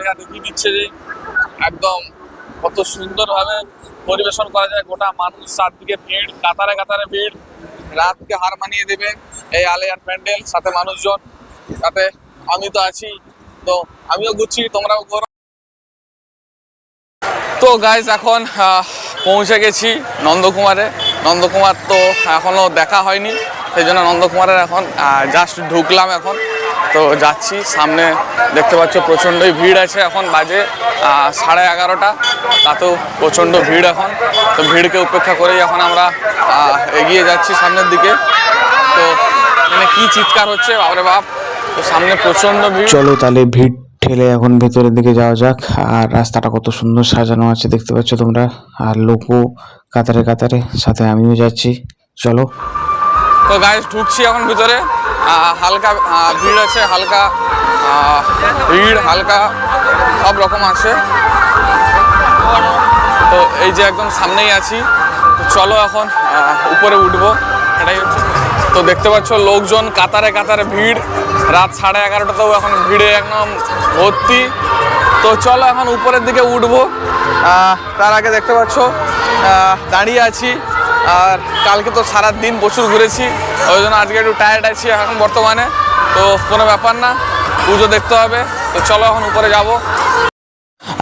আলেয়া দেখিয়ে দিচ্ছে যে একদম কত সুন্দরভাবে পরিবেশন করা যায়। গোটা মানুষ চারদিকে ভিড়, কাতারে কাতারে ভিড়, রাতকে হার মানিয়ে দেবে এই আলেয়ার প্যান্ডেল। সাথে মানুষজন, সাথে আমি তো আছি, তো আমিও ঘুরছি, তোমরাও ঘোরো। তো গাইজ এখন পৌঁছে গেছি নন্দকুমারে। নন্দকুমার তো এখনো দেখা হয়নি, সেই জন্য নন্দকুমারের এখন জাস্ট ঢুকলাম এখন। তো যাচ্ছি, সামনে দেখতে পাচ্ছ প্রচণ্ডই ভিড় আছে। এখন বাজে 11:30, তাতেও প্রচণ্ড ভিড় এখন। তো ভিড়কে উপেক্ষা করেই এখন আমরা এগিয়ে যাচ্ছি সামনের দিকে। তো মানে কি চিৎকার হচ্ছে বাপরে বাপ, তো সামনে প্রচণ্ড ভিড়। চলো তাহলে ভিড় ঠেলে এখন ভেতরের দিকে যাওয়া যাক। আর রাস্তাটা কত সুন্দর সাজানো আছে দেখতে পাচ্ছ তোমরা, আর লোকও কাতারে কাতারে, সাথে আমিও যাচ্ছি। চলো। তো গাইস ঢুকছি এখন ভিতরে। হালকা ভিড় আছে, হালকা ভিড়, হালকা সব রকম আছে। তো এই যে একদম সামনেই আছি, তো চলো এখন উপরে উঠবো, এটাই হচ্ছে। তো দেখতে পাচ্ছ লোকজন কাতারে কাতারে ভিড়, রাত 11:30টাতেও এখন ভিড়ে একদম ভর্তি। তো চলো এখন উপরের দিকে উঠবো। তার আগে দেখতে পাচ্ছ দাঁড়িয়ে আছি, আর কালকে তো সারাদিন প্রচুর ঘুরেছি, ওই জন্য আজকে একটু টায়ার্ড আছি এখন বর্তমানে। তো কোনো ব্যাপার না, পুজো দেখতে হবে। তো চলো এখন উপরে যাব।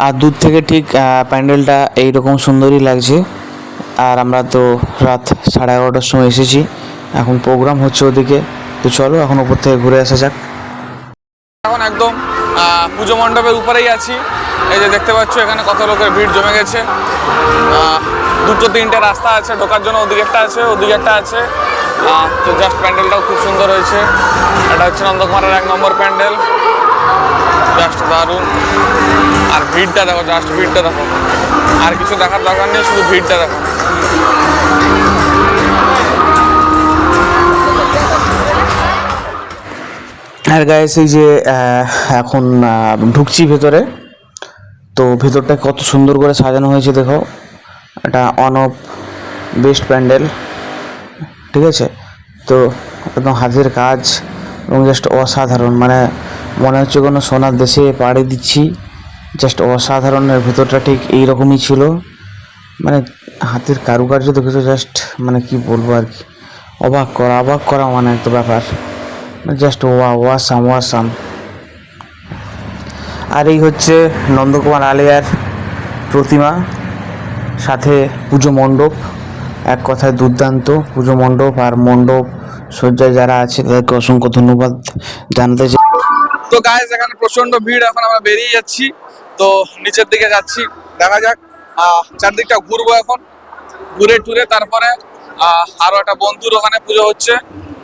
আর দূর থেকে ঠিক প্যান্ডেলটা এইরকম সুন্দরই লাগছে। আর আমরা তো রাত 11:30টার সময় এসেছি, এখন প্রোগ্রাম হচ্ছে ওদিকে। তো চলো এখন উপর থেকে ঘুরে আসা যাক। এখন একদম পুজো মণ্ডপের উপরেই আছি। এই যে দেখতে পাচ্ছ এখানে কত লোকের ভিড় জমে গেছে। দুটো তিনটে রাস্তা আছে ঢোকার জন্য, ওদিকে একটা আছে, ওদিকে একটা আছে। তো জাস্ট প্যান্ডেলটাও খুব সুন্দর হয়েছে। এটা হচ্ছে নন্দকুমারের 1 নম্বর প্যান্ডেল, জাস্ট দারুণ। আর ভিড়টা দেখো, জাস্ট ভিড়টা দেখো, আর কিছু দেখার দরকার নেই, শুধু ভিড়টা দেখো। আর গাইস এই যে এখন ঢুকছি ভেতরে। তো ভেতরটা কত সুন্দর করে সাজানো হয়েছে দেখো, এটা ওয়ান অফ বেস্ট প্যান্ডেল, ঠিক আছে। তো একদম হাতের কাজ এবং জাস্ট অসাধারণ, মানে মনে হচ্ছে কোনো সোনার দেশে পাড়ি দিচ্ছি। জাস্ট অসাধারণের ভেতরটা ঠিক এইরকমই ছিল, মানে হাতের কারুকার্য দেখেছো, জাস্ট মানে কি বলবো আর কি, অবাক করা মানে একটা ব্যাপার, জাস্ট ওয়াসাম ওয়াসাম। আর এই হচ্ছে নন্দকুমার আলিয়ার প্রতিমা, সাথে পুজো মণ্ডপ। এক কথায় দুর্দান্ত পুজো মণ্ডপ। আর মণ্ডপ সজ্জায় যারা আছে তাদেরকে অসংখ্য ধন্যবাদ জানাতে চাই। তো গাইস এখানে প্রচন্ড ভিড়, এখন আমরা বেরিয়ে যাচ্ছি। তো নিচের দিকে যাচ্ছি, দেখা যাক। চারদিকটা ঘুরবো এখন, ঘুরে টুরে তারপরে আরো একটা বন্ধুর ওখানে পুজো হচ্ছে,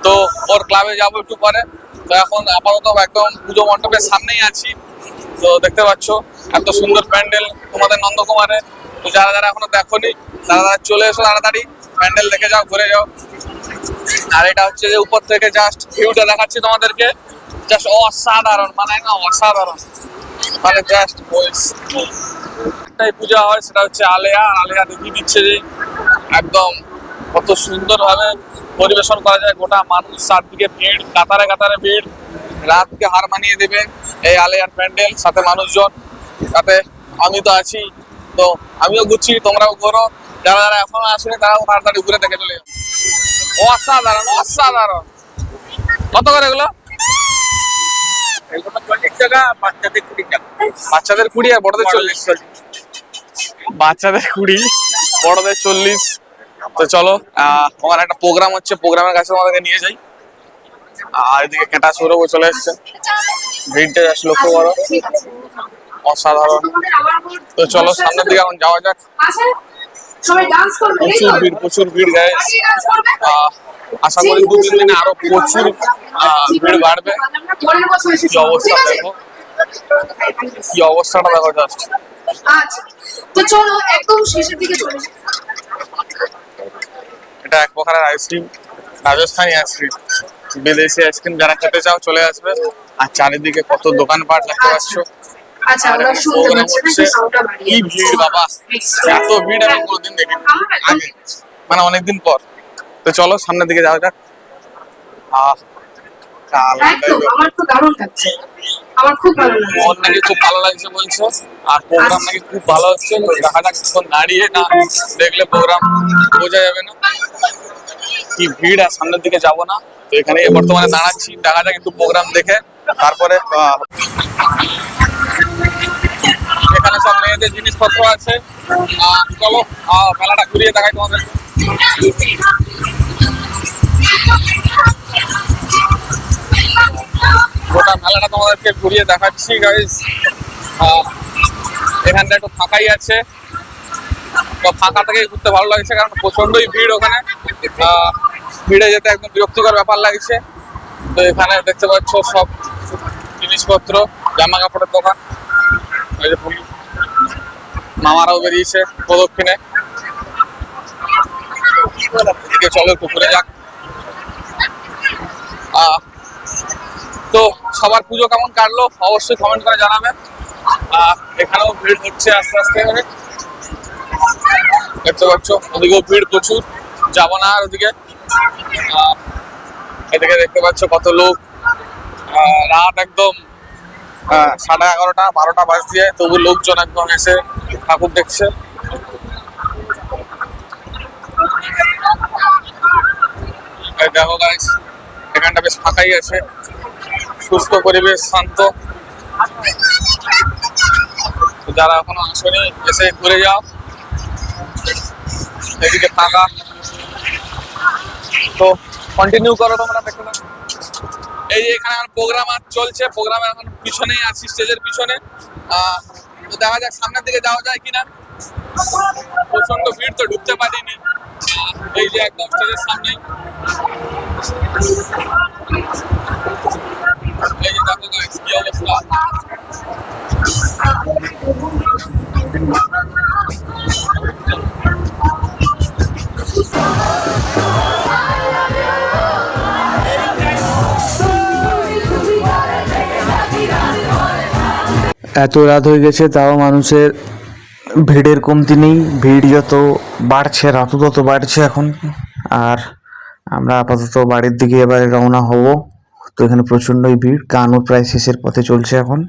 তো ওর ক্লাবে যাবো একটু পরে। তো এখন আপাতত একদম পুজো মণ্ডপের সামনেই আছি। তো দেখতে পাচ্ছ এত সুন্দর প্যান্ডেল তোমাদের নন্দকুমারে। তো যারা যারা এখনো দেখোনি, তারা চলে এসো তাড়াতাড়ি, প্যান্ডেল দেখে যাও, ঘুরে যাও। আর এটা হচ্ছে যে উপর থেকে জাস্ট ভিউটা দেখাচ্ছি তোমাদেরকে, জাস্ট অসাধারণ, মানে না অসাধারণ, মানে জাস্ট একটাই পূজা হয়, সেটা হচ্ছে আলেয়া। আলেয়া দেখিয়ে দিচ্ছে যে একদম কত সুন্দরভাবে পরিবেশন করা যায়। গোটা মানুষ চারদিকে ভিড়, কাতারে কাতারে ভিড়, রাতকে হার মানিয়ে দেবে এই আলেয়ার প্যান্ডেল। সাথে মানুষজন, সাথে আমি তো আছি, তো আমিও ঘুরছি, তোমরাও ঘোরো। যারা যারা এখনো আসেনি তারাও তাড়াতাড়ি ঘুরে দেখে চলে যাও। অসাধারণ অসাধারণ। কত করে এগুলো? এগুলো 40 টাকা, বাচ্চাদের 20 টাকা। বাচ্চাদের 20 আর বড়দের 40? বাচ্চাদের 20, বড়দের 40। তো চলো, আমার একটা প্রোগ্রাম হচ্ছে, প্রোগ্রামের কাছে তোমাদেরকে নিয়ে যাই। আর এদিকে কেটা সৌরভ চলে এসছে, ভিড়টা জাস্ট লক্ষ্য করো, অসাধারণ। তো চলো সামনের দিকে এখন যাওয়া যাক। প্রচুর ভিড় গাইস। আশা করি 2-3 দিনে আরো প্রচুর ভিড় বাড়বে। কি অবস্থা দেখো, কি অবস্থাটা দেখো জাস্ট। তো চলো একদম শেষের দিকে চলে যাই। এটা এক প্রকারের আইসক্রিম, রাজস্থানী আইসক্রিম, বিদেশি আইসক্রিম। যারা খেতে চাও চলে আসবে। আর চারিদিকে কত দোকানপাট দেখতে পাচ্ছ। আচ্ছা আমরা শুনতে পাচ্ছি, কি ভিড় বাবা, এত ভিড় আমি কোনোদিন দেখিনি আগে, মানে অনেকদিন পর। তো চলো সামনের দিকে যাওয়া যাক। একদম আমার তো দারুণ লাগছে। আমার খুব ভালো লাগছে। ওর নাকি খুব ভালো লাগছে বলছে, আর প্রোগ্রাম নাকি খুব ভালো হচ্ছে। তো দেখা যাক, এখন দাঁড়িয়ে না দেখলে প্রোগ্রাম বোঝা যাবে না। কি ভিড়, আর সামনের দিকে যাব না। তো এখানে বর্তমানে দাঁড়াচ্ছি, দেখা যাক একটু প্রোগ্রাম দেখে তারপরে। এখানে সব মেয়েদের জিনিসপত্র আছে। চলো মেলাটা ঘুরিয়ে দেখাই তোমাদের। গোটা মেলাটা তোমাদেরকে ঘুরিয়ে দেখাচ্ছি গাইস। এখানটা একটু ফাঁকাই আছে, তো ফাঁকা থেকে ঘুরতে ভালো লাগছে, কারণ প্রচন্ডই ভিড় ওখানে। ভিড়ে যেতে একদম বিরক্তিকর ব্যাপার লাগছে। তো এখানে দেখতে পাচ্ছ সব জিনিসপত্র, জামা কাপড়ের দোকান। এই যে মামারাও বেরিয়েছে প্রদক্ষিণে। এদিকে চলো একটু ঘুরে যাক। তো সবার পুজো কেমন কাটলো অবশ্যই কমেন্ট করে জানাবেন। এখানেও ভিড় হচ্ছে আস্তে আস্তে করে, দেখতে পাচ্ছ। ওদিকেও ভিড় প্রচুর, যাবো না আর ওদিকে। এদিকে দেখতে পাচ্ছ কত লোক। রাত একদম 11:30 12টা বাজছে, তবু লোকজন একদম এসে ঠাকুর দেখছে। দেখো গাইস, এখানটা বেশ ফাঁকাই আছে, সুস্থ পরিবেশ, শান্ত। যারা এখনো আসেনি এসে ঘুরে যাও। এদিকে ফাঁকা, তো কন্টিনিউ করো তোমরা, দেখো না। এই যে এখানে এখন প্রোগ্রাম আর চলছে, প্রোগ্রামে এখন পিছনেই আছি, স্টেজের পিছনে। তো দেখা যাক সামনের দিকে যাওয়া যায় কিনা। প্রচন্ড ভিড়, তো ঢুকতে পারিনি। এই যে একদম স্টেজের সামনেই। এই যে দেখো গাইস কি অবস্থা। এত রাত হয়ে গেছে, তাও মানুষের ভিড়ের কমতি নেই। ভিড় যত বাড়ছে, রাতও তত বাড়ছে এখন। আর আমরা আপাতত বাড়ির দিকে এবারে রওনা হব। তো এখানে প্রচণ্ডই ভিড়, গানও প্রায় শেষের পথে চলছে এখন।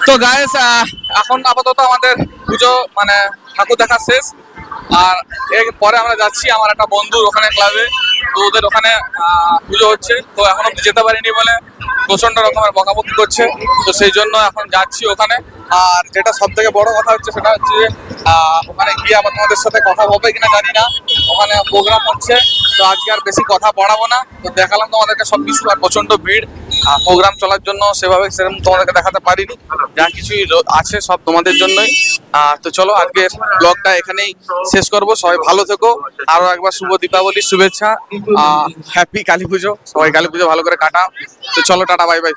তো গাইস, এখন আপাতত আমাদের পুজো মানে ঠাকুর দেখা শেষ। আর এর পরে আমরা যাচ্ছি আমার একটা বন্ধুর ওখানে ক্লাবে। তো ওদের ওখানে পুজো হচ্ছে, তো এখন অব্দি যেতে পারিনি বলে প্রচন্ড রকমের বকাবকি করছে। তো সেই জন্য এখন যাচ্ছি ওখানে। আর যেটা সব থেকে বড় কথা হচ্ছে, সেটা হচ্ছে যে ওখানে গিয়ে আবার তোমাদের সাথে কথা হবে কিনা জানি না। ওখানে প্রোগ্রাম হচ্ছে, তো আজকে আর বেশি কথা বাড়াবো না। তো দেখালাম তোমাদেরকে সবকিছু, আর প্রচন্ড ভিড়। প্রোগ্রাম চলার জন্য সেভাবে সেরকম তোমাদেরকে দেখাতে পারিনি। যা কিছুই আছে সব তোমাদের জন্যই। তো চলো আজকের ব্লগটা এখানেই শেষ করব। সবাই ভালো থেকো, আরো একবার শুভ দীপাবলির শুভেচ্ছা। হ্যাপি কালী পুজো, সবাই কালী পুজো ভালো করে কাটাও। তো চলো, টাটা, বাই বাই।